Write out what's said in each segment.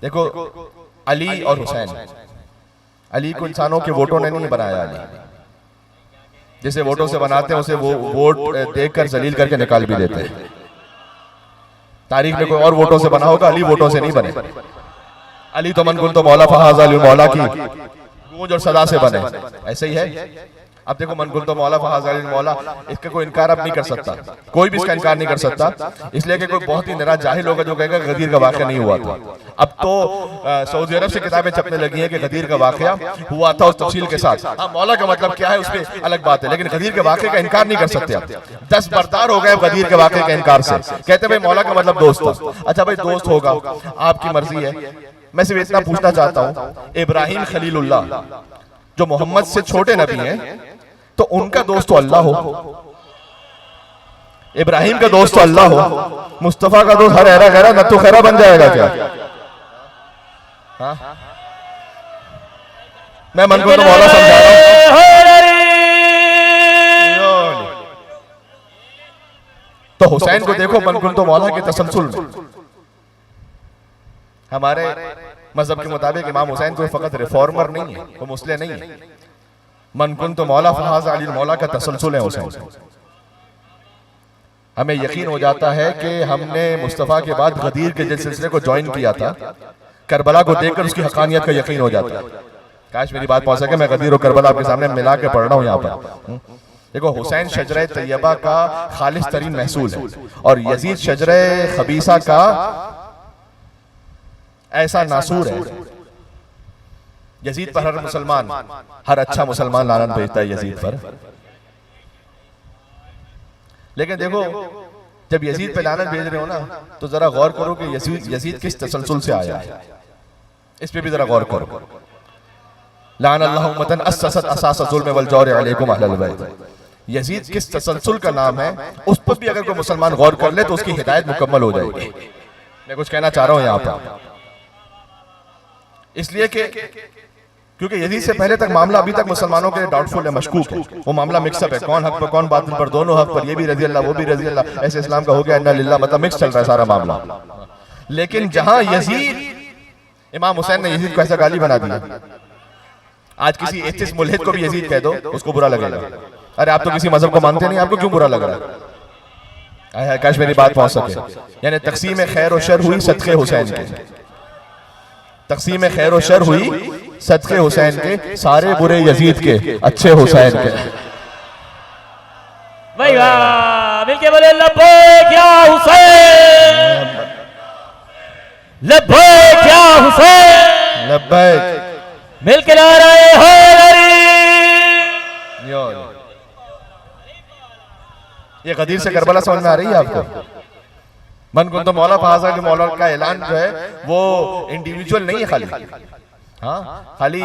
देखो अली और हुसैन, अली को इंसानों के वोटों ने नहीं बनाया। अली जिसे वोटों से बनाते हैं उसे वो वोट देखकर जलील करके निकाल भी देते हैं। तारीख में कोई और वोटों से बना होगा, अली वोटों से नहीं बने। अली तो मन कुन तो मौला फहाज़ अली मौला की गूंज और सदा से बने, ऐसे ही है। अब देखो मन कुन तो मौला फहाज़ अली मौला, इसका कोई इनकार अब नहीं कर सकता, कोई भी इसका इनकार नहीं कर सकता, इसलिए कि कोई बहुत ही नाराज जाहिल होगा जो कहेगा गदीर का वाक़या नहीं हुआ था। अब तो सऊदी अरब से किताबें छपने लगी हैं कि गदीर का वाक़या हुआ था उस तफसील के साथ। हाँ, मौला का मतलब क्या है उस पर अलग बात है, लेकिन गदीर के वाक़े का इनकार नहीं कर सकते आप। 10 बरदार हो गए गदीर के वाक़े के इनकार से, कहते भाई मौला का मतलब दोस्त था। अच्छा भाई दोस्त होगा, आपकी मर्जी है। मैं सिर्फ इतना पूछना चाहता हूँ, इब्राहिम खलीलुल्लाह जो मोहम्मद से छोटे नबी हैं, तो उनका दोस्त तो अल्लाह हो, इब्राहिम का दोस्त तो अल्लाह हो, मुस्तफा का दोस्त हर ऐरा गहरा न तो खैरा बन जाएगा क्या? हाँ? मैं मन को तो मौला समझा रहा हूं। तो हुसैन को देखो मन को तो मौला के तसलसल में, हमारे मजहब के मुताबिक इमाम हुसैन कोई फकत रिफॉर्मर नहीं है, वो मुस्लिम नहीं है। मन कुन तो मौला फहाज़ अली मौला का तसलसल है हुसैन। हमें यकीन हो जाता है कि हमने मुस्तफ़ा के बाद गदीर के जिस सिलसिले को ज्वाइन किया था, करबला को देखकर उसकी हकानियत का यकीन हो जाता है। काश मेरी बात पहुंच सके, मैं गदीर और करबला आपके सामने मिला के पढ़ रहा हूं यहाँ पर। देखो हुसैन शजरे तैयबा का खालिस तरीन महसूल है, और यजीद शजरे खबीसा का ऐसा नासूर है। यजीद पर हर मुसलमान, हर अच्छा मुसलमान लानत भेजता है यजीद पर। लेकिन देखो जब यजीद पे लानत भेज रहे हो ना, तो जरा गौर करो कि यजीद किस तसलसल से आया है, इस पे भी जरा गौर करो। लान अल्लाहु उम्मतन अस्ससत असास ज़ुल्म वल जौर अलैकुम अहलल बैत। यजीद किस तसलसल का नाम है, उस पर भी अगर कोई मुसलमान गौर कर ले तो उसकी हिदायत मुकम्मल हो जाएगी। मैं कुछ कहना चाह रहा हूं यहां पर, इसलिए कि क्योंकि यजीद से पहले तक मामला अभी तक मुसलमानों के लिए डाउटफुल है, मशकूक है। वो मामला मिक्सअप है, कौन हक पर कौन बातिल पर, दोनों हक पर, ये भी रजी अल्लाह वो भी रजी अल्लाह, ऐसे इस्लाम का हो गया इन्ना लिल्लाह, मतलब मिक्स चल रहा है सारा मामला। लेकिन जहां यजीद, इमाम हुसैन ने यजीद को ऐसा गाली बना दिया, आज किसी एथिस्ट मुल्हिद को भी यजीद कह दो उसको बुरा लगेगा। अरे आप तो किसी मजहब को मानते नहीं, आपको क्यों बुरा लग रहा है? काश मेरी बात पहुंच सके। यानी तकसीम खैर और शर हुई सदक़े हुसैन के, तकसीम खैर और शर हुई सदक़े हुसैन के, सारे बुरे यजीद के, अच्छे हुसैन के। भाई वाह, मिलके बोले लब्बैक या हुसैन, लब्बैक या हुसैन, लब्बैक, मिलके ला रहे हो। ये गदीर से करबला समझ में आ रही है आपको? मन कुन तो मौला फहाज़ अली मौला का ऐलान जो है वो इंडिविजुअल नहीं है खाली, हाँ खाली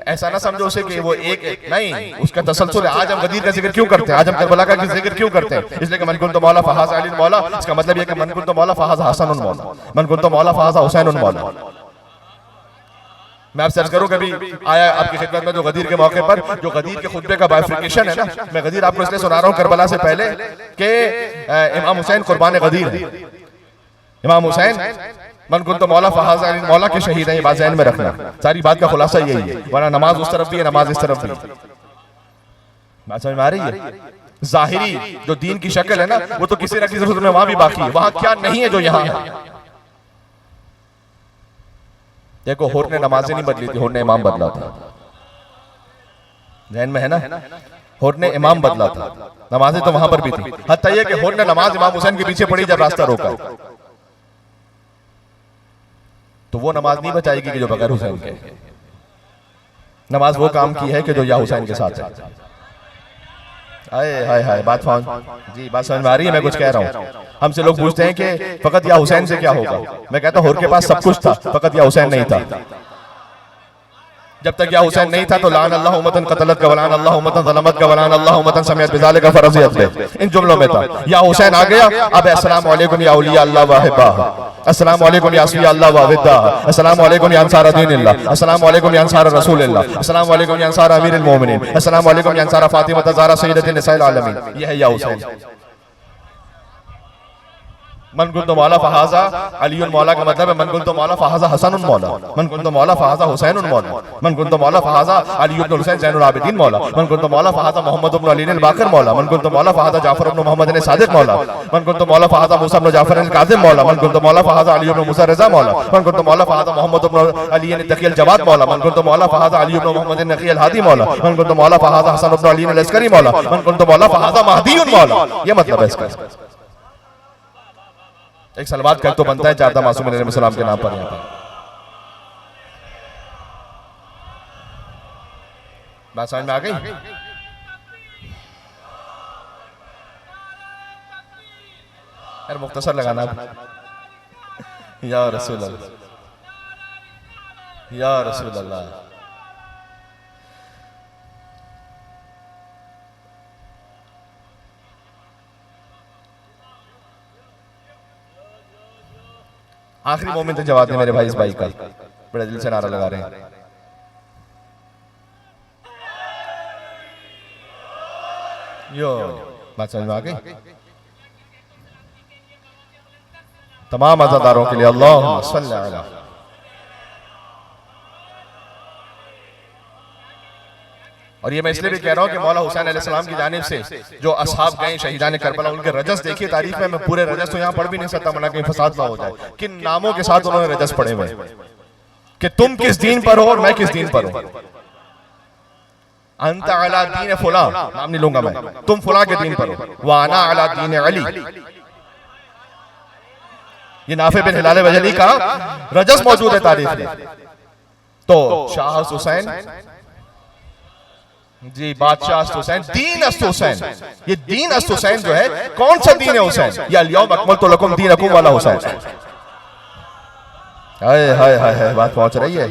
ऐसा ना समझो उसे कि वो एक नहीं, उसका तसलसल है। आज हम गदीर का जिक्र क्यों करते हैं, आज हम करबला का जिक्र क्यों करते हैं? इसलिए कि मन कुन तो मौला फहाज़ अली मौला, इसका मतलब ये कि मन कुन तो मौला फहाज़ हसन मौला, मन कुन तो मौला फहाज़ हुसैन मौला। मैं आपसे अर्ज करूं, कभी आया आपकी खिदमत में जो गदीर के मौके पर जो गदीर के खुतबे का बाइफिकेशन है ना, मैं गदीर आपको इसलिए सुना रहा हूं करबला से पहले कि इमाम हुसैन कुर्बान गदीर है। इमाम हुसैन मन कुन तो मौला फहाज़ अली मौला के शहीद हैं, ये बात ज़हन में रखना। सारी बात का खुलासा यही है, वरना नमाज उस तरफ भी है, नमाज इस तरफ भी। बात समझ में आ रही है? जाहिरी जो दीन की शक्ल है ना, वो तो किसी न किसी सूरत में वहां भी बाकी है, वहां क्या नहीं है जो यहाँ है। देखो हुर ने नमाजें नहीं बदली थी, हुर ने इमाम बदला था। ज़हन में है ना? हुर ने इमाम बदला था, नमाजें तो वहां पर भी थी। हत्ता ये कि हुर ने नमाज इमाम हुसैन के पीछे पड़ी जब रास्ता रोका, तो वो नमाज नहीं बचाएगी कि जो बगैर हुसैन के। नमाज वो काम की है कि जो या हुसैन के साथ है। हाय हाय हाय, बात जी बात समझ में आ रही है? मैं कुछ कह रहा हूँ। हमसे लोग पूछते हैं कि फकत या हुसैन से क्या होगा। मैं कहता हूँ हुर के पास सब कुछ था, फकत या हुसैन नहीं था। जब तक या हुसैन नहीं था तो लान अल्लाह उम्मतन क़तलत का वलान अल्लाह उम्मतन ज़लमत का वलान अल्लाह उम्मतन समियत बिज़ालिका फ़रज़ियत पे, इन जुमलों में था। या हुसैन आ गया, अब अस्सलामु अलैकुम या औलिया अल्लाह व अहिब्बा, अस्सलामु अलैकुम या असफिया अल्लाह व अविद्दा, अस्सलामु अलैकुम या अंसार दीनिल्लाह, अस्सलामु अलैकुम या अंसार रसूलिल्लाह, अस्सलामु अलैकुम या अंसार अमीरुल मोमिनीन, अस्सलामु अलैकुम या अंसार फातिमा ज़हरा सय्यदतुन निसाइल आलमीन। यह है या हुसैन। मन कुंतु मौला फहाजा अलीउन मौला का मतलब है मन कुंतु मौला फहाजा हसनुन मौला, मन कुंतु मौला फहाजा हुसैनुन मौला, मन कुंतु मौला फहाजा अली इब्न हुसैन ज़ैनुल आबिदीन मौला, मन कुंतु मौला फहाजा मोहम्मद इब्न अली अल बाकिर मौला, मन कुंतु मौला फहाजा जाफर इब्न मोहम्मद सादिक मौला, मन कुंतु मौला फहाजा मूसा इब्न जाफर अल काज़िम मौला, मन कुंतु मौला फहाजा अली इब्न मूसा रज़ा मौला, मन कुंतु मौला फहाजा मोहम्मद इब्न अली अल तकी अल जवाद मौला, मन कुंतु मौला फहाजा अली इब्न मोहम्मद नकी अल हादी मौला, मन कुंतु मौला फहाजा हसन इब्न अली अल अस्करी मौला, मन कुंतु मौला फहाजा महदीयुन मौला। ये मतलब है इसका। एक सलवात कर तो बनता है चाहता मासूम अलैहिस्सलाम के नाम पर। यहाँ पर बात समझ में आ गई? यार मुख्तसर लगाना या रसूल अल्लाह, या रसूल अल्लाह। आखिरी मोमेंट तक जवाब दे मेरे भाई, इस भाई का बड़े दिल से नारा लगा रहे हैं। यो बात समझ में आ गई? तमाम अज़ादारों के लिए अल्लाहुम्मा सल्ली अला। और ये मैं इसलिए भी कह रहा हूँ कि मौला हुसैन अलैहिस्सलाम की जानिब से जो असहाब गए शहीदान करबला, उनके रजस देखिए तारीख में। मैं पूरे रजस तो यहाँ पढ़ भी नहीं सकता, मना कहीं फसाद ना हो जाए। किन नामों के साथ उन्होंने रजस पढ़े हुए कि तुम किस दीन पर हो और मैं किस दीन पर हूं। अंत अला दीन फुला, नाम नहीं लूंगा मैं, तुम फुला के दीन पर हो, वाना अला दीन अली। ये नाफे बिन हिलाल वजली का रजस मौजूद है तारीख में। तो शाह हुसैन जी, बादशाह हुसैन, दीन अस्त हुसैन, ये दीन अस्त हुसैन जो है, कौन सा दीन है हुसैन? ये अल-यौम अकमलतु लकुम दीनकुम वाला हुसैन। हाय हाय हाय, बात पहुंच रही है।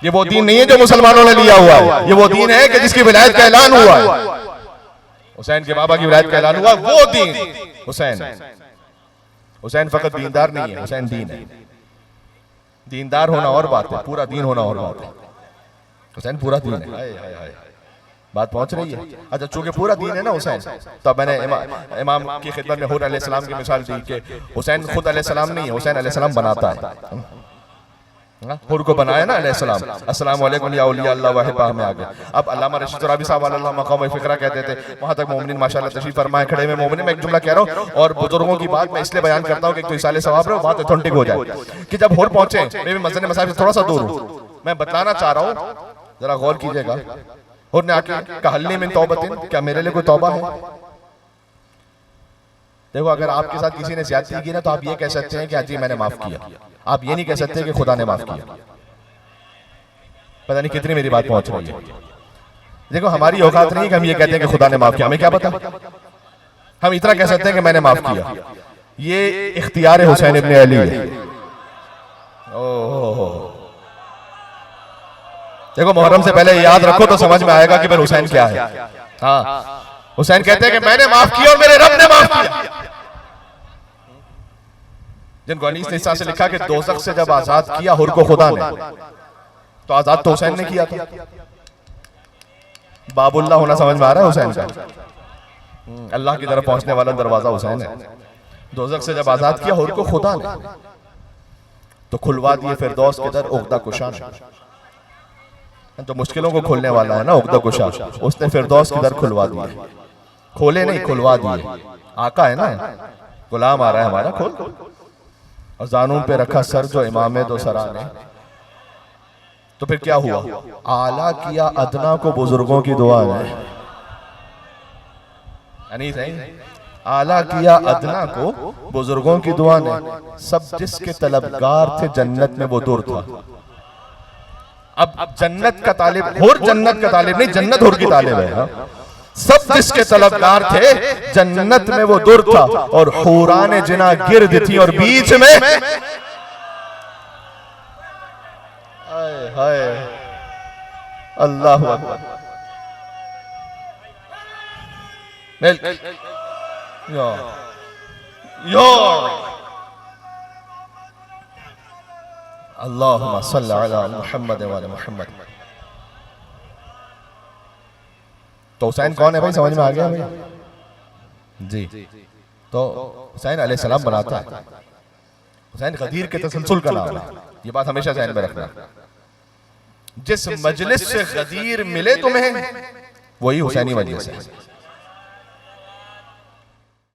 ये वो दीन नहीं है जो मुसलमानों ने लिया हुआ है, ये वो दीन है कि जिसकी विलायत का ऐलान हुआ है। हुसैन के बाबा की विलायत का ऐलान हुआ, वो दीन हुसैन। हुसैन फकत दीनदार नहीं है, हुसैन दीन है। दीनदार होना और बात है, पूरा दीन होना और बात है। हुसैन पूरा दीन है। हाय हाय हाय, बात पहुंच रही है। अच्छा, चूंकि पूरा दीन है ना हुसैन, तो मैंने इमाम की खिदमत में हुर अलैहिस्सलाम की मिसाल दी कि हुसैन खुद अलैहिस्सलाम नहीं है, हुसैन अलैहिस्सलाम बनाता है। हुर को बनाया ना अलैहिस्सलाम। अस्सलामु अलैकुम या औलिया अल्लाह व हिब्बाह में आ गए। अब अल्लामा रशीद तराबी साहब अल्लाह मकाम फ़िक्रा कहते थे, वहां तक मोमिनीन माशाअल्लाह तशरीफ फरमाए खड़े में। मोमिनीन में एक जुमला कह रहा हूं, और बुजुर्गों की बात मैं इसलिए बयान करता हूं कि एक तो इसाले सवाब रहे, बात ऑथेंटिक हो जाए। कि जब हुर पहुंचे, मैं भी मस्जिद मसाजिद से थोड़ा सा दूर हूं, मैं बताना चाह रहा हूं, जरा गौर कीजिएगा। हुर ने आके कहा, हल्ली मिन तौबतिन, क्या मेरे लिए कोई तौबा है? देखो, अगर आपके साथ किसी ने ज्यादती की ना, तो आप ये कह सकते हैं कि हाजी मैंने माफ किया। आप ये नहीं कह सकते कि खुदा ने माफ किया। पता नहीं कितनी मेरी बात पहुंच रही है। देखो, हमारी औकात नहीं कि हम ये कहते हैं कि खुदा ने माफ किया, हमें क्या पता। हम इतना कह सकते हैं कि मैंने माफ किया। ये इख्तियार हुसैन इब्न अली है। ओह, देखो, मुहर्रम से पहले याद रखो तो समझ में आएगा कि फिर हुसैन क्या है। हाँ, हुसैन कहते हैं कि मैंने माफ किया और मेरे रब ने माफ किया। जिनको अनीस ने इस तरह से लिखा कि दोज़ख से जब आजाद किया हुर को खुदा ने, तो आजाद तो हुसैन ने किया था। बाबुल्लाह होना समझ में आ रहा है हुसैन का। अल्लाह की तरफ पहुंचने वाला दरवाजा हुसैन है। दोज़ख से जब आजाद किया हुर को खुदा ने, तो खुलवा दिए फिरदौस के दर उक़दा कुशा ने। तो मुश्किलों को खोलने वाला है ना उक़दा कुशा, उसने फिरदौस की दर खुलवा दिए। खोले नहीं, खुलवा दिए। आका है ना, गुलाम आ रहा है हमारा, खोल। और जानूं पे रखा सर जो इमामे दो सरा ने। तो फिर क्या हुआ? आला किया अदना को बुजुर्गों की दुआ ने। नहीं सही, आला किया अदना को बुजुर्गों की दुआ ने। सब जिसके तलबगार थे जन्नत में वो दूर था। अब जन्नत का तालिब, हुर जन्नत का तालिब नहीं, जन्नत हुर की तालिब है। सब जिसके तलबगार थे जन्नत में वो दूर था। और हुराने जिना गिर्द थी और बीच में हाय अल्लाहु अकबर। अल्लाहुम्मा सल्ली अला मुहम्मद व अला मुहम्मद। तो हुसैन कौन है भाई, समझ में आ गया भाई जी? तो हुसैन अलैहिस्सलाम बनाता है। हुसैन गदीर के तसलसल का नाम है, ये बात हमेशा ज़हन में रखना। जिस मजलिस से गदीर मिले तुम्हें वही हुसैनी मजलिस है।